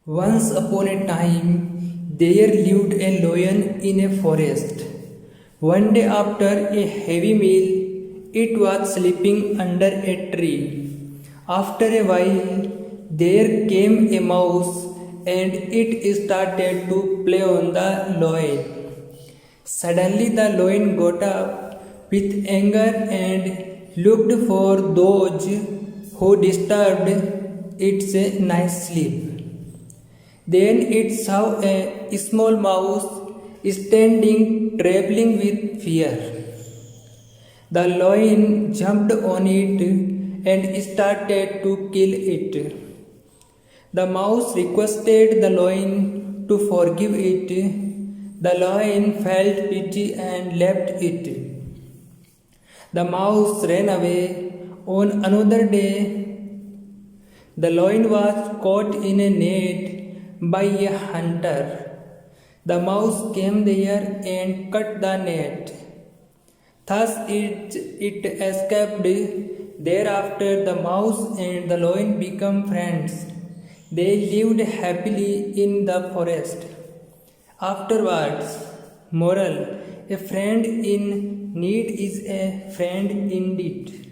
Once upon a time, there lived a lion in a forest. One day, after a heavy meal, it was sleeping under a tree. After a while, there came a mouse and it started to play on the lion. Suddenly, the lion got up with anger and looked for those who disturbed its nice sleep. Then it saw a small mouse standing trembling with fear. The lion jumped on it and started to kill it. The mouse requested the lion to forgive it. The lion felt pity and left it. The mouse ran away. On another day, the lion was caught in a net by a hunter. The mouse came there and cut the net. Thus it escaped. Thereafter, the mouse and the lion became friends. They lived happily in the forest. Afterwards, moral: a friend in need is a friend indeed.